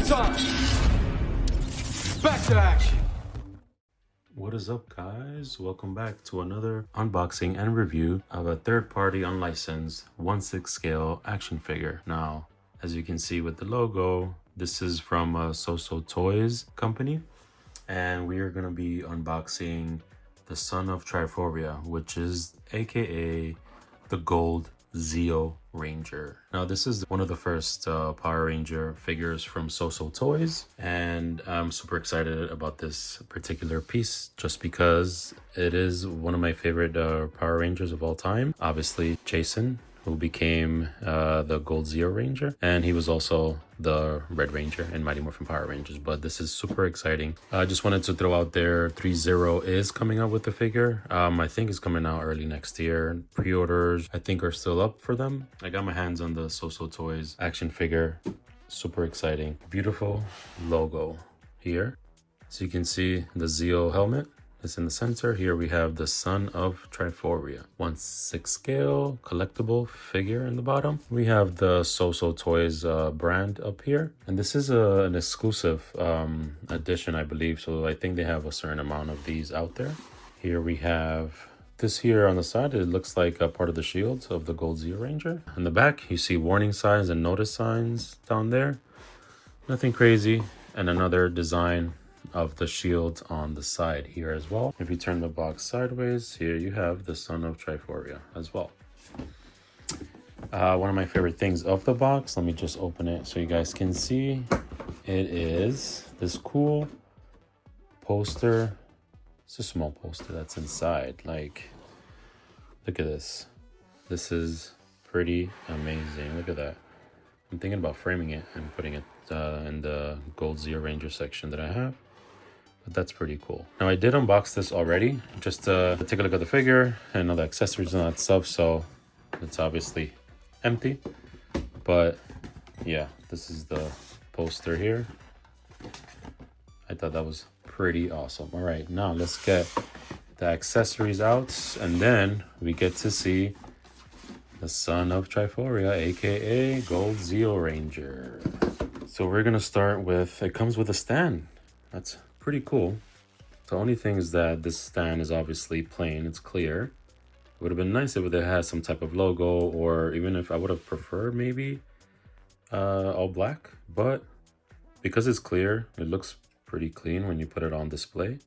time. Back to action. What is up, guys? Welcome back to another unboxing and review of a third-party unlicensed 1/6 scale action figure. Now, as you can see with the logo, this is from SooSootoys company, and we are going to be unboxing the son of Trioforia, which is aka the goldzeoranger. Now, this is one of the first Power Ranger figures from SooSootoys, and I'm super excited about this particular piece just because it is one of my favorite Power Rangers of all time. Obviously, Jason, who became the goldzeoranger, and he was also the Red Ranger in Mighty Morphin Power Rangers. But this is super exciting. I just wanted to throw out there, 3-0 is coming out with the figure. I think it's coming out early next year. Pre-orders, I think, are still up for them. I got my hands on the SooSootoys action figure. Super exciting. Beautiful logo here. So you can see the Zeo helmet. It's in the center. Here we have the son of Trioforia, 1/6 scale collectible figure in the bottom. We have the SooSootoys brand up here, and this is an exclusive edition, I believe. So I think they have a certain amount of these out there. Here we have this here on the side. It looks like a part of the shield of the goldzeoranger. In the back, you see warning signs and notice signs down there. Nothing crazy, and another design of the shield on the side here as well. If you turn the box sideways, here you have the son of Trioforia as well. One of my favorite things of the box, let me just open it so you guys can see. It is this cool poster. It's a small poster that's inside. Like, look at this. This is pretty amazing. Look at that. I'm thinking about framing it and putting it in the goldzeoranger section that I have. But that's pretty cool. Now, I did unbox this already, just to take a look at the figure and all the accessories and that stuff, so it's obviously empty. But yeah, this is the poster here. I thought that was pretty awesome. All right, now let's get the accessories out, and then we get to see the son of Trioforia, aka goldzeoranger. So we're gonna start with, it comes with a stand. That's pretty cool. The only thing is that this stand is obviously plain, it's clear. It would have been nice if it had some type of logo, or even if I would have preferred maybe all black, but because it's clear, it looks pretty clean when you put it on display.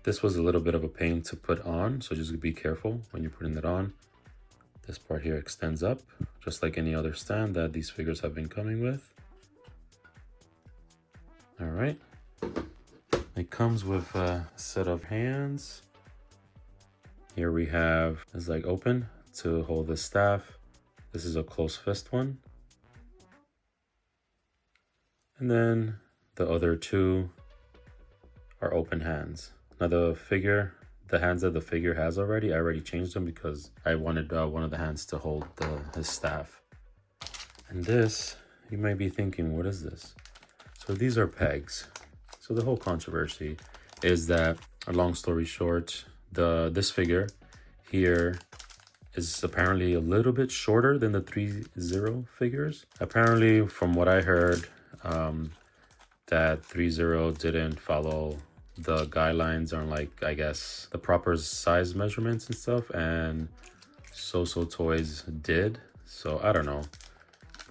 This was a little bit of a pain to put on, so just be careful when you're putting it on. This part here extends up, just like any other stand that these figures have been coming with. All right. It comes with a set of hands. Here we have, it's like open to hold the staff. This is a close fist one. And then the other two are open hands. Now the hands that the figure has already, I already changed them because I wanted one of the hands to hold his staff. And this, you might be thinking, what is this? So these are pegs. So the whole controversy is that, a long story short, this figure here is apparently a little bit shorter than the 3-0 figures. Apparently, from what I heard, that 3-0 didn't follow the guidelines on, like, I guess, the proper size measurements and stuff, and SooSootoys did. So I don't know.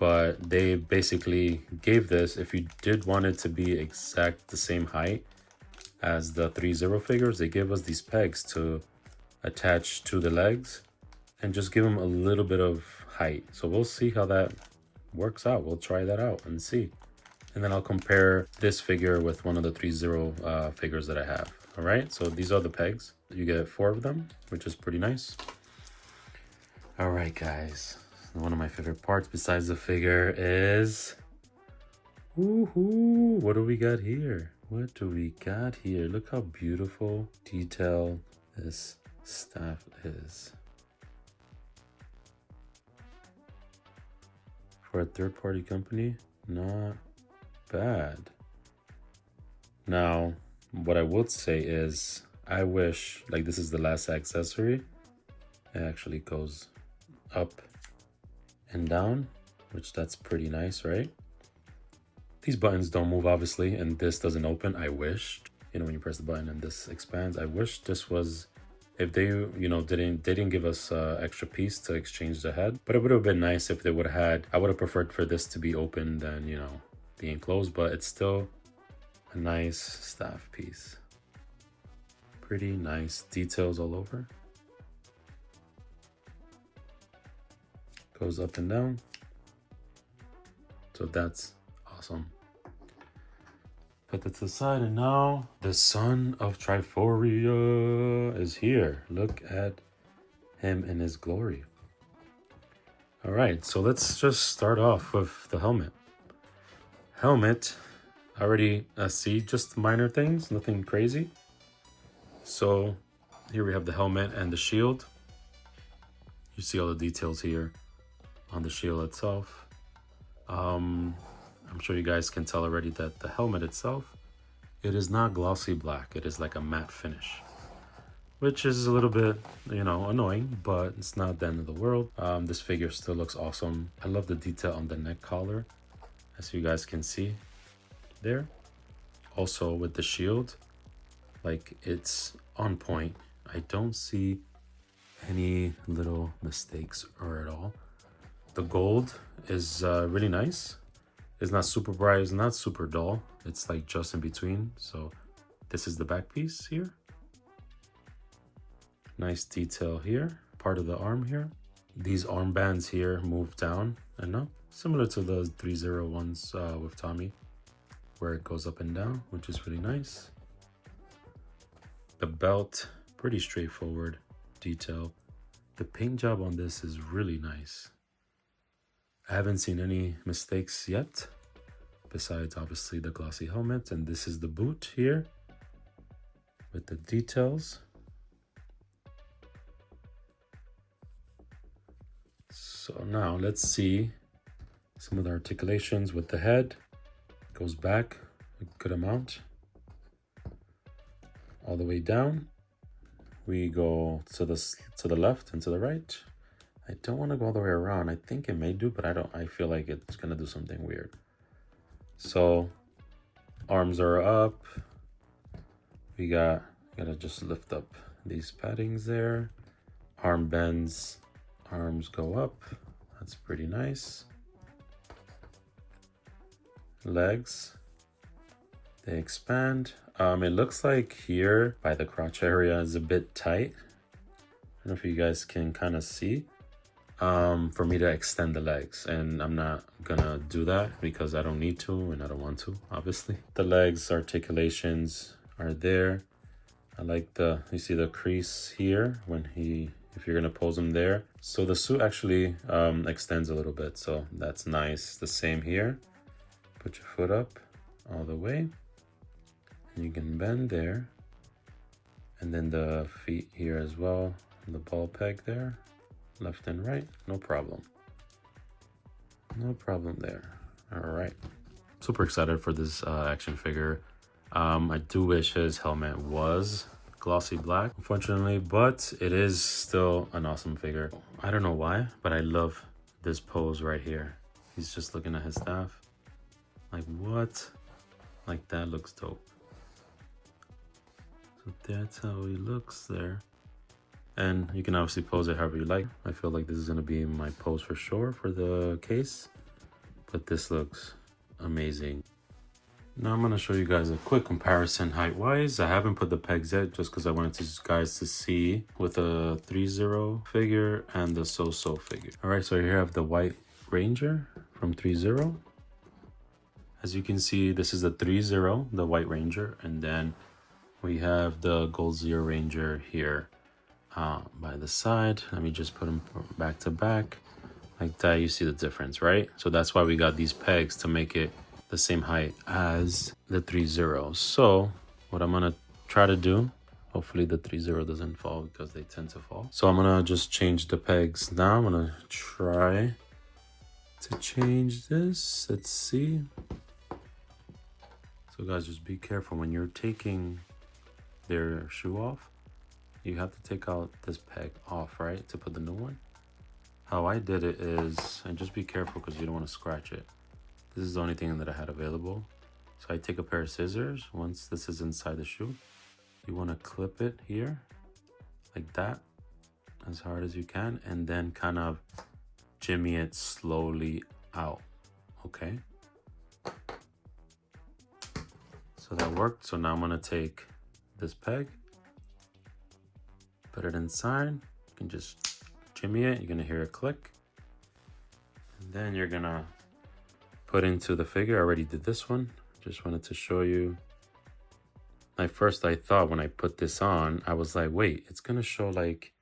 But they basically gave this, if you did want it to be exact the same height as the 3-0 figures, they gave us these pegs to attach to the legs and just give them a little bit of height. So we'll see how that works out. We'll try that out and see. And then I'll compare this figure with one of the 3-0 figures that I have. All right, so these are the pegs. You get 4 of them, which is pretty nice. All right, guys. One of my favorite parts besides the figure is, woohoo, what do we got here? What do we got here? Look how beautiful, detailed this staff is. For a third-party company, not bad. Now, what I would say is, I wish, like, this is the last accessory. It actually goes up and down, which that's pretty nice, right? These buttons don't move obviously, and this doesn't open. I wished, you know, when you press the button and this expands, I wish this was, if they, you know, they didn't give us extra piece to exchange the head, but it would have been nice if they would have had, I would have preferred for this to be open than, you know, being closed, but it's still a nice staff piece. Pretty nice details all over. Goes up and down. So that's awesome. Put that to the side, and now the son of Trioforia is here. Look at him in his glory. All right, so let's just start off with the helmet. Helmet, I already see just minor things, nothing crazy. So here we have the helmet and the shield. You see all the details here on the shield itself. I'm sure you guys can tell already that the helmet itself, it is not glossy black. It is like a matte finish, which is a little bit, you know, annoying, but it's not the end of the world. This figure still looks awesome. I love the detail on the neck collar, as you guys can see there. Also with the shield, like, it's on point. I don't see any little mistakes or at all. The gold is really nice. It's not super bright, it's not super dull. It's like just in between. So this is the back piece here. Nice detail here, part of the arm here. These armbands here move down and up, similar to the 3-0 ones with Tommy, where it goes up and down, which is really nice. The belt, pretty straightforward detail. The paint job on this is really nice. I haven't seen any mistakes yet, besides obviously the glossy helmet. And this is the boot here with the details. So now let's see some of the articulations with the head. Goes back a good amount. All the way down. We go to the left and to the right. I don't want to go all the way around. I think it may do, but I feel like it's gonna do something weird. So arms are up. We gotta just lift up these paddings there. Arm bends, arms go up. That's pretty nice. Legs, they expand. It looks like here by the crotch area is a bit tight. I don't know if you guys can kind of see. For me to extend the legs, and I'm not gonna do that because I don't need to and I don't want to, obviously. The legs articulations are there. I like you see the crease here when if you're gonna pose him there. So the suit actually extends a little bit, so that's nice. The same here. Put your foot up all the way, and you can bend there. And then the feet here as well, the ball peg there. Left and right, no problem. No problem there. All right. Super excited for this action figure. I do wish his helmet was glossy black, unfortunately, but it is still an awesome figure. I don't know why, but I love this pose right here. He's just looking at his staff. Like, what? Like, that looks dope. So that's how he looks there. And you can obviously pose it however you like. I feel like this is gonna be my pose for sure for the case, but this looks amazing. Now I'm gonna show you guys a quick comparison height-wise. I haven't put the pegs yet just because I wanted you guys to see with a 3-0 figure and the SooSoo figure. All right, so here I have the White Ranger from 3-0. As you can see, this is the 3-0, the White Ranger, and then we have the goldzeoranger here. By the side. Let me just put them back to back like that. You see the difference, right? So that's why we got these pegs to make it the same height as the 3-0. So what I'm gonna try to do, hopefully the 3-0 doesn't fall because they tend to fall. So I'm gonna just change the pegs now. I'm gonna try to change this. Let's see. So guys, just be careful when you're taking their shoe off. You have to take out this peg off, right, to put the new one. How I did it is, and just be careful because you don't want to scratch it. This is the only thing that I had available. So I take a pair of scissors. Once this is inside the shoe, you want to clip it here like that, as hard as you can, and then kind of jimmy it slowly out. Okay, so that worked. So now I'm gonna take this peg, put it inside. You can just jimmy it. You're gonna hear a click, and then you're gonna put into the figure. I already did this one. Just wanted to show you. At first I thought when I put this on, I was like, wait, it's gonna show like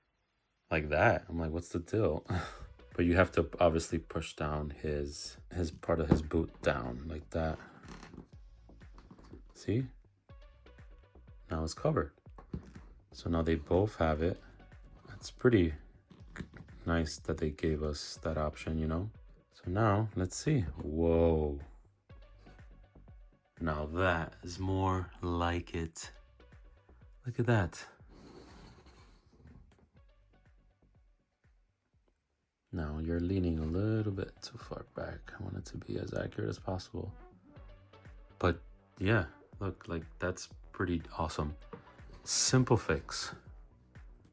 that. I'm like, what's the deal? But you have to obviously push down his part of his boot down like that. See? Now it's covered. So now they both have it. It's pretty nice that they gave us that option, you know? So now let's see. Whoa. Now that is more like it. Look at that. Now you're leaning a little bit too far back. I want it to be as accurate as possible. But yeah, look, like that's pretty awesome. Simple fix.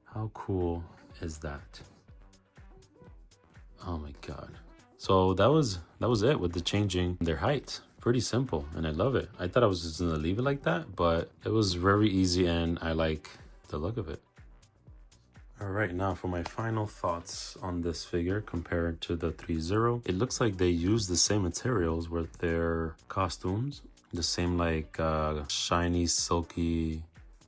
How cool is that? Oh my God. So that was it with the changing their height. Pretty simple, and I love it. I thought I was just gonna leave it like that, but it was very easy and I like the look of it. All right, now for my final thoughts on this figure compared to the 3-0. It looks like they use the same materials with their costumes. The same like shiny, silky.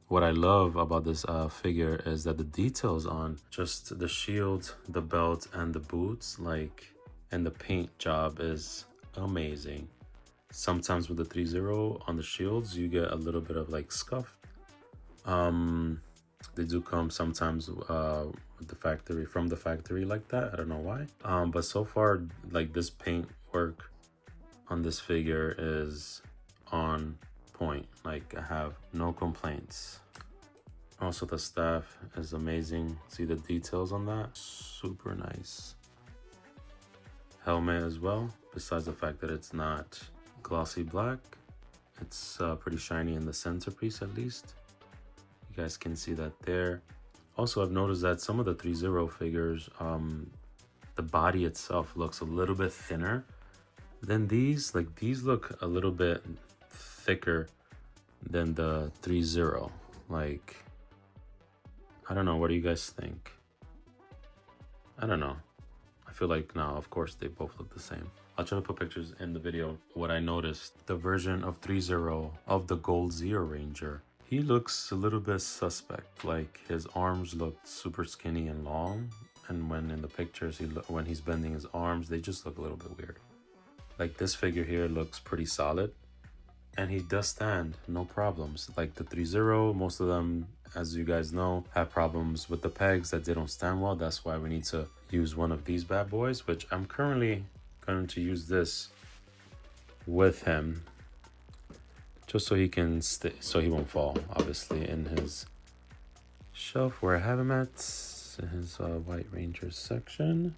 What I love about this figure is that the details on just the shield, the belt, and the boots, like, and the paint job is amazing. Sometimes with the 3-0 on the shields, you get a little bit of like scuff. They do come sometimes with the factory, from the factory like that. I don't know why. But so far, like this paint work on this figure is on point. Like I have no complaints. Also the staff is amazing. See the details on that? Super nice. Helmet as well, besides the fact that it's not glossy black. It's pretty shiny in the centerpiece at least. You guys can see that there. Also, I've noticed that some of the 3-0 figures, the body itself looks a little bit thinner than these. Like these look a little bit thicker than the 3-0. Like, I don't know, what do you guys think? I don't know. I feel like now, of course, they both look the same. I'll try to put pictures in the video. What I noticed, the version of 3-0 of the goldzeoranger, he looks a little bit suspect. Like his arms look super skinny and long, and when in the pictures, when he's bending his arms, they just look a little bit weird. Like this figure here looks pretty solid, and he does stand, no problems. Like the 3-0, most of them, as you guys know, have problems with the pegs that they don't stand well. That's why we need to use one of these bad boys, which I'm currently going to use this with him, just so he can stay, so he won't fall, obviously, in his shelf where I have him at, in his White Rangers section.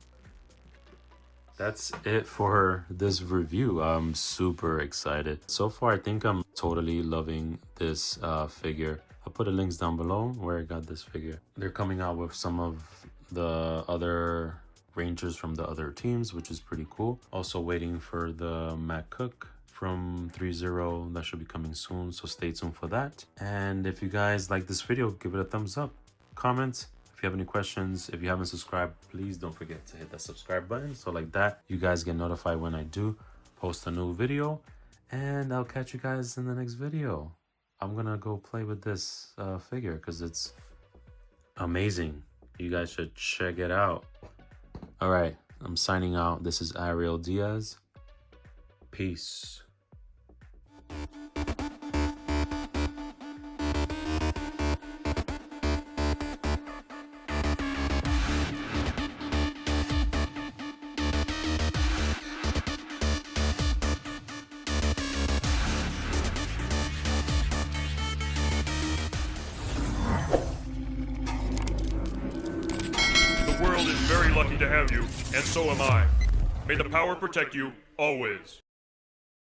That's it for this review. I'm super excited. So far, I think I'm totally loving this figure. I'll put the links down below where I got this figure. They're coming out with some of the other Rangers from the other teams, which is pretty cool. Also waiting for the Matt Cook from 3-0. That should be coming soon, so stay tuned for that. And if you guys like this video, give it a thumbs up. Comment if you have any questions. If you haven't subscribed, please don't forget to hit that subscribe button, so like that you guys get notified when I do post a new video. And I'll catch you guys in the next video. I'm gonna go play with this figure because it's amazing. You guys should check it out. All right, I'm signing out. This is Ariel Diaz. Peace. The world is very lucky to have you, and so am I. May the power protect you, always.